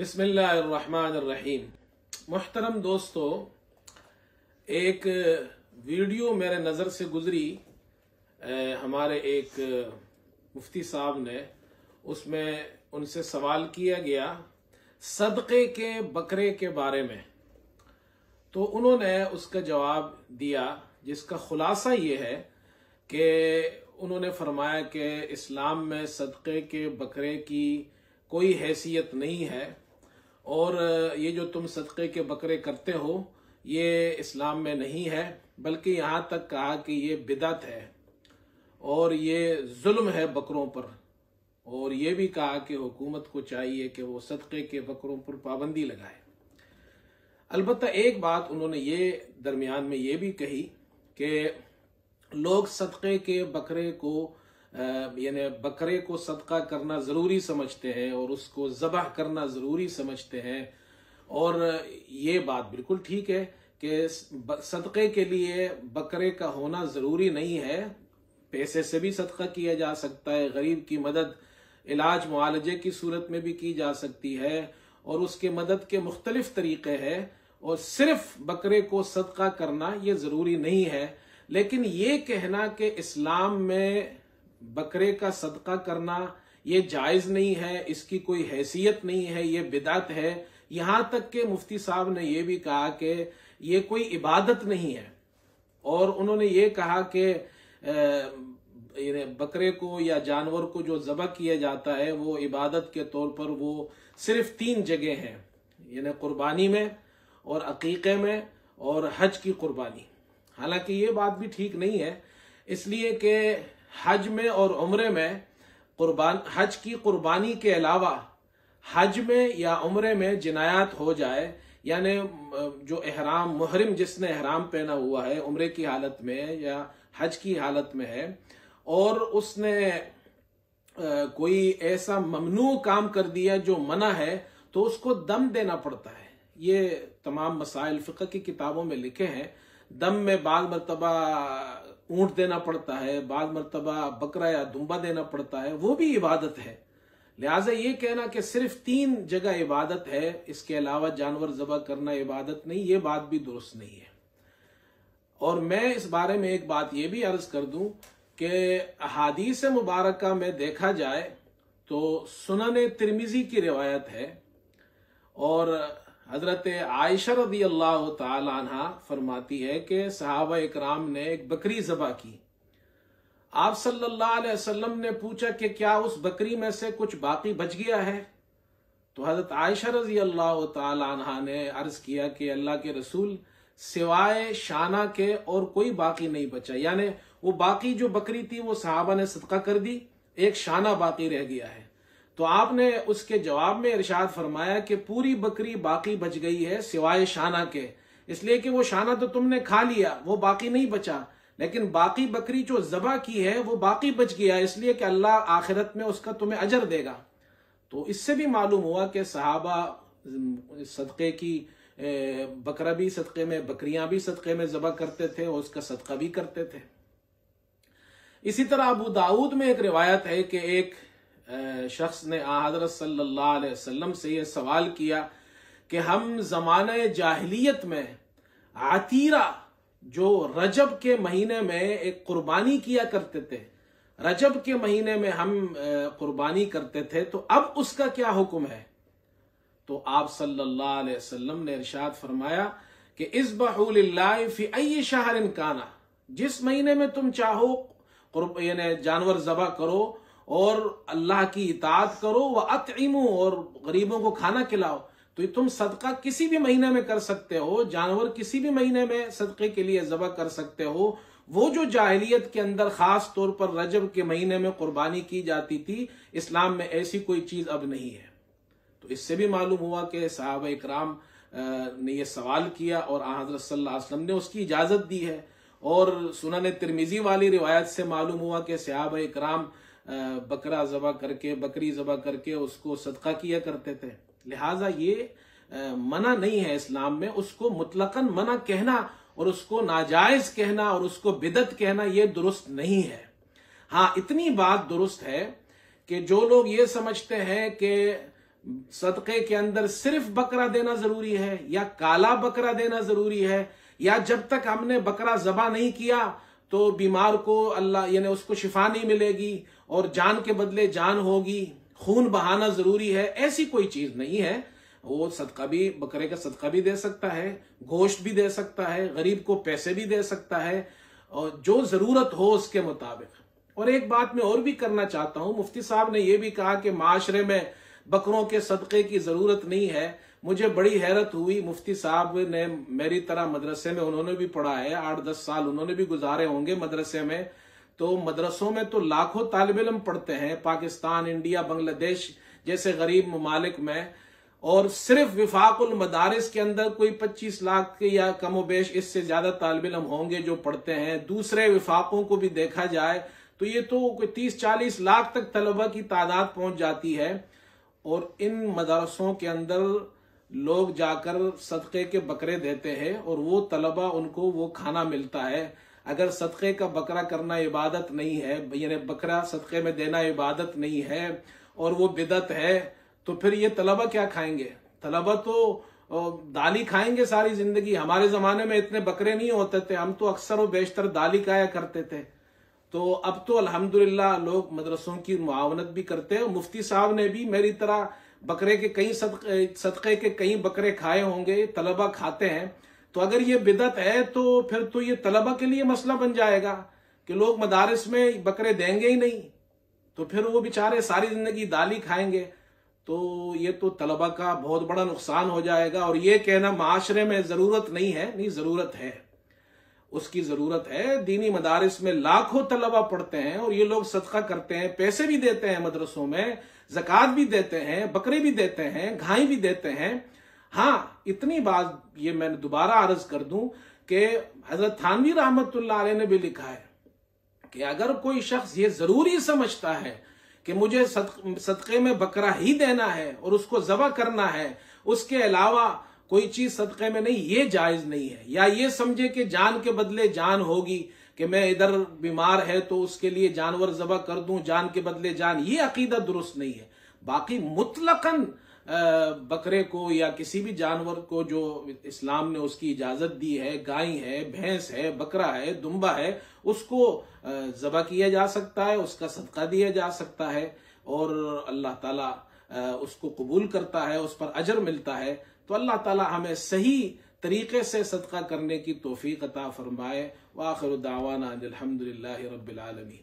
बिस्मिल्लाहिर्रहमानिर्रहीम। मुहतरम दोस्तों, एक वीडियो मेरे नज़र से गुजरी हमारे एक मुफ्ती साहब ने। उसमें उनसे सवाल किया गया सदक़े के बकरे के बारे में, तो उन्होंने उसका जवाब दिया जिसका खुलासा ये है कि उन्होंने फरमाया कि इस्लाम में सदक़े के बकरे की कोई हैसियत नहीं है और ये जो तुम सदक़े के बकरे करते हो ये इस्लाम में नहीं है, बल्कि यहाँ तक कहा कि ये बिदअत है और ये जुल्म है बकरों पर। और ये भी कहा कि हुकूमत को चाहिए कि वो सदक़े के बकरों पर पाबंदी लगाए। अलबत्ता एक बात उन्होंने ये दरमियान में ये भी कही कि लोग सदक़े के बकरे को यानी बकरे को सदका करना ज़रूरी समझते हैं और उसको ज़बह करना ज़रूरी समझते हैं। और ये बात बिल्कुल ठीक है कि सदक़े के लिए बकरे का होना ज़रूरी नहीं है। पैसे से भी सदका किया जा सकता है, गरीब की मदद इलाज मुआलजे की सूरत में भी की जा सकती है और उसके मदद के मुख्तलिफ तरीक़े हैं। और सिर्फ बकरे को सदका करना ये ज़रूरी नहीं है। लेकिन ये कहना कि इस्लाम में बकरे का सदका करना ये जायज़ नहीं है, इसकी कोई हैसियत नहीं है, ये बिदअत है। यहाँ तक कि मुफ्ती साहब ने यह भी कहा कि ये कोई इबादत नहीं है। और उन्होंने ये कहा कि बकरे को या जानवर को जो ज़बह किया जाता है वो इबादत के तौर पर वो सिर्फ 3 जगह हैं, यानी कुर्बानी में और अकीक़े में और हज की कुर्बानी। हालांकि ये बात भी ठीक नहीं है, इसलिए कि हज में और उम्रे में हज की कुर्बानी के अलावा हज में या उम्रे में जिनायात हो जाए, यानी जो एहराम मुहरिम जिसने एहराम पहना हुआ है उम्रे की हालत में या हज की हालत में है और उसने कोई ऐसा ममनू काम कर दिया जो मना है, तो उसको दम देना पड़ता है। ये तमाम मसाइल फ़िक़्ह की किताबों में लिखे हैं। दम में बाज़ मरतबा ऊंट देना पड़ता है, बाज़ मरतबा बकरा या दुम्बा देना पड़ता है, वो भी इबादत है। लिहाजा ये कहना कि सिर्फ 3 जगह इबादत है, इसके अलावा जानवर ज़बह करना इबादत नहीं, ये बात भी दुरुस्त नहीं है। और मैं इस बारे में एक बात ये भी अर्ज कर दूं कि अहादीस मुबारका में देखा जाए तो सुनन तिरमिजी की रिवायत है और हजरत आयशा रज़ी अल्लाह तआला अन्हा फरमाती है कि सहाबा इकराम ने एक बकरी ज़बह की। आप सल्लल्लाहु अलैहि वसल्लम ने पूछा कि क्या उस बकरी में से कुछ बाकी बच गया है? तो हजरत आयशा रज़ी अल्लाह तआला अन्हा ने अर्ज किया कि अल्लाह के रसूल, सिवाय शाना के और कोई बाकी नहीं बचा। यानी वो बाकी जो बकरी थी वो सहाबा ने सदका कर दी, एक शाना बाकी रह गया है। तो आपने उसके जवाब में इरशाद फरमाया कि पूरी बकरी बाकी बच गई है सिवाय शाना के, इसलिए कि वो शाना तो तुमने खा लिया, वो बाकी नहीं बचा, लेकिन बाकी बकरी जो ज़बह की है वो बाकी बच गया, इसलिए कि अल्लाह आखिरत में उसका तुम्हें अजर देगा। तो इससे भी मालूम हुआ कि सहाबा सदक़े की बकरा भी सदक़े में, बकरियां भी सदक़े में ज़बह करते थे और उसका सदका भी करते थे। इसी तरह अबू दाऊद में एक रिवायत है कि एक शख्स ने हज़रत सल्लल्लाहु अलैहि वसल्लम से यह सवाल किया कि हम ज़माने जाहिलियत में आतीरा जो रजब के महीने में एक कुर्बानी किया करते थे, रजब के महीने में हम कुर्बानी करते थे, तो अब उसका क्या हुक्म है? तो आप सल्लल्लाहु अलैहि वसल्लम ने इरशाद फरमाया कि इज़बहू लिल्लाहि फी अय्यि शहरिन काना, जिस महीने में तुम चाहो यानी जानवर ज़बह करो और अल्लाह की इताअत करो, व अतइमू और गरीबों को खाना खिलाओ। तो तुम सदका किसी भी महीने में कर सकते हो, जानवर किसी भी महीने में सदक़े के लिए ज़बह कर सकते हो। वो जो जाहिलियत के अंदर खास तौर पर रजब के महीने में कुर्बानी की जाती थी, इस्लाम में ऐसी कोई चीज अब नहीं है। तो इससे भी मालूम हुआ कि सहाबा इकराम ने यह सवाल किया और हज़रत सल्लल्लाहु अलैहि वसल्लम ने उसकी इजाजत दी है। और सुनन तिरमिजी वाली रिवायत से मालूम हुआ कि सहाबा इकराम बकरा ज़बह करके, बकरी ज़बह करके उसको सदका किया करते थे। लिहाजा ये मना नहीं है इस्लाम में, उसको मुतलकन मना कहना और उसको नाजायज कहना और उसको बिदत कहना ये दुरुस्त नहीं है। हाँ, इतनी बात दुरुस्त है कि जो लोग ये समझते हैं कि सदक़े के अंदर सिर्फ बकरा देना जरूरी है या काला बकरा देना जरूरी है, या जब तक हमने बकरा ज़बा नहीं किया तो बीमार को अल्लाह यानी उसको शिफा नहीं मिलेगी और जान के बदले जान होगी, खून बहाना जरूरी है, ऐसी कोई चीज नहीं है। वो सदका भी, बकरे का सदका भी दे सकता है, गोश्त भी दे सकता है, गरीब को पैसे भी दे सकता है, और जो जरूरत हो उसके मुताबिक। और एक बात मैं और भी करना चाहता हूं, मुफ्ती साहब ने यह भी कहा कि माशरे में बकरों के सदक़े की जरूरत नहीं है। मुझे बड़ी हैरत हुई, मुफ्ती साहब ने मेरी तरह मदरसे में उन्होंने भी पढ़ा है, 8-10 साल उन्होंने भी गुजारे होंगे मदरसे में। तो मदरसों में तो लाखों तालिब इल्म पढ़ते हैं, पाकिस्तान, इंडिया, बांग्लादेश जैसे गरीब ममालिक में, और सिर्फ विफाकुल मदारिस के अंदर कोई 25 लाख के या कमोबेश इससे ज्यादा तालिब इल्म होंगे जो पढ़ते हैं। दूसरे विफाकों को भी देखा जाए तो ये तो कोई 30-40 लाख तक तलबा की तादाद पहुंच जाती है। और इन मदरसों के अंदर लोग जाकर सदक़े के बकरे देते हैं और वो तलबा, उनको वो खाना मिलता है। अगर सदक़े का बकरा करना इबादत नहीं है, यानी बकरा सदक़े में देना इबादत नहीं है और वो बिदत है, तो फिर ये तलबा क्या खाएंगे? तलबा तो दाली खाएंगे सारी जिंदगी। हमारे जमाने में इतने बकरे नहीं होते थे, हम तो अक्सर और बेशतर दाली खाया करते थे। तो अब तो अल्हम्दुलिल्लाह लोग मदरसों की मुआवनत भी करते हैं। मुफ्ती साहब ने भी मेरी तरह बकरे के कई सदक़े के कई बकरे खाए होंगे, तलबा खाते हैं। तो अगर ये बिदत है तो फिर तो ये तलबा के लिए मसला बन जाएगा कि लोग मदारिस में बकरे देंगे ही नहीं, तो फिर वो बेचारे सारी जिंदगी दाली खाएंगे। तो ये तो तलबा का बहुत बड़ा नुकसान हो जाएगा। और ये कहना माशरे में जरूरत नहीं है, नहीं, जरूरत है, उसकी जरूरत है। दीनी मदारिस में लाखों तलबा पढ़ते हैं और ये लोग सदका करते हैं, पैसे भी देते हैं मदरसों में, ज़कात भी देते हैं, बकरे भी देते हैं, घाई भी देते हैं। हाँ, इतनी बात ये मैं दोबारा अर्ज कर दूं कि हजरत थानवी रहमतुल्लाह अलैह ने भी लिखा है कि अगर कोई शख्स ये जरूरी समझता है कि मुझे सदक़े में बकरा ही देना है और उसको ज़बा करना है, उसके अलावा कोई चीज सदक़े में नहीं, ये जायज नहीं है। या ये समझे कि जान के बदले जान होगी, कि मैं इधर बीमार है तो उसके लिए जानवर ज़बा कर दूं, जान के बदले जान, ये अकीदा दुरुस्त नहीं है। बाकी मुतलकन बकरे को या किसी भी जानवर को जो इस्लाम ने उसकी इजाजत दी है, गाय है, भैंस है, बकरा है, दुम्बा है, उसको ज़बा किया जा सकता है, उसका सदका दिया जा सकता है और अल्लाह ताला उसको कबूल करता है, उस पर अजर मिलता है। तो अल्लाह ताला हमें सही तरीके से सदका करने की तौफीक अता फरमाए। व आखिरु दावाना अनिल हम्दुलिल्लाहि रब्बिल आलमीन।